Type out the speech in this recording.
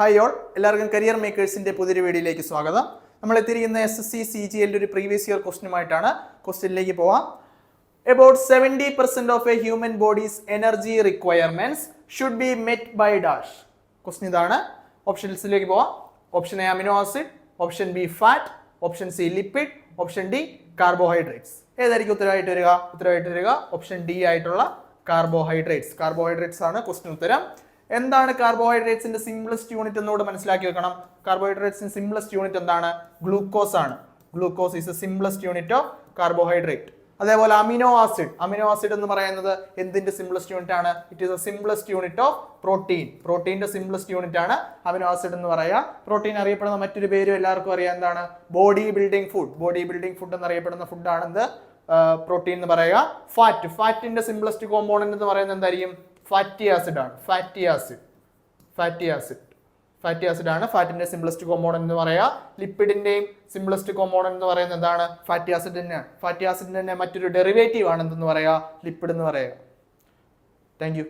Hi all, എല്ലാവർക്കും career മേക്കേഴ്സിന്റെ പുതിയൊരു വീഡിയോയിലേക്ക് സ്വാഗതം. നമ്മൾ എത്തിയിരിക്കുന്ന SSC CGL ഒരു പ്രീവിയസ് ഇയർ ക്വസ്റ്റ്യനുമായിട്ടാണ്. ക്വസ്റ്റ്യനിലേക്ക് പോവാം. About 70% of a human body's energy requirements should be met by dash. Question ഇതാണ്. ഓപ്ഷൻസിലേക്ക് പോവാം. Option A amino acid, option B fat, option C lipid, option D carbohydrates. ഏതായിരിക്കും ഉത്തരവായിട്ട് വരിക? ഓപ്ഷൻ ഡി ആയിട്ടുള്ള കാർബോഹൈഡ്രേറ്റ്സ്. കാർബോഹൈഡ്രേറ്റ്സ് ആണ് ക്വസ്റ്റ്യൻ ഉത്തരം. എന്താണ് കാർബോഹൈഡ്രേറ്റ്സിന്റെ സിംപ്ലസ്റ്റ് യൂണിറ്റ് എന്നോട് മനസ്സിലാക്കി വെക്കണം. കാർബോഹൈഡ്രേറ്റ്സിന്റെ സിംപ്ലസ്റ്റ് യൂണിറ്റ് എന്താണ്? ഗ്ലൂക്കോസ് ആണ്. Glucose is a simplest unit of carbohydrate. അതേപോലെ അമിനോ ആസിഡ് എന്ന് പറയുന്നത് എന്തിന്റെ സിംപ്ലസ്റ്റ് യൂണിറ്റ് ആണ്? It is a simplest unit of protein. പ്രോട്ടീന്റെ സിംപ്ലസ്റ്റ് യൂണിറ്റ് ആണ് അമിനോ ആസിഡ് എന്ന് പറയാം. പ്രോട്ടീൻ അറിയപ്പെടുന്ന മറ്റൊരു പേരും എല്ലാവർക്കും അറിയാം, എന്താണ്? ബോഡി ബിൽഡിംഗ് ഫുഡ് എന്നറിയപ്പെടുന്ന ഫുഡാണ് എന്ത്? പ്രോട്ടീൻ എന്ന് പറയുക. ഫാറ്റിന്റെ സിംപ്ലസ്റ്റ് കോമ്പോണന്റ് എന്ന് പറയുന്നത് എന്തായിരിക്കും? ഫാറ്റി ആസിഡ് ആണ്. ഫാറ്റി ആസിഡ് ആണ് ഫാറ്റിന്റെ സിംപ്ലസ്റ്റ് കോമ്പോണന്റ് എന്ന് പറയാ. ലിപ്പിഡിന്റെയും സിംപ്ലസ്റ്റ് കോമ്പോണന്റ് എന്ന് പറയുന്നത് എന്താണ്? ഫാറ്റി ആസിഡ് തന്നെയാണ്. ഫാറ്റി ആസിഡിന്റെ തന്നെ മറ്റൊരു ഡെറിവേറ്റീവ് ആണ് എന്തെന്ന് പറയാ? ലിപ്പിഡ് എന്ന് പറയാ. Thank you.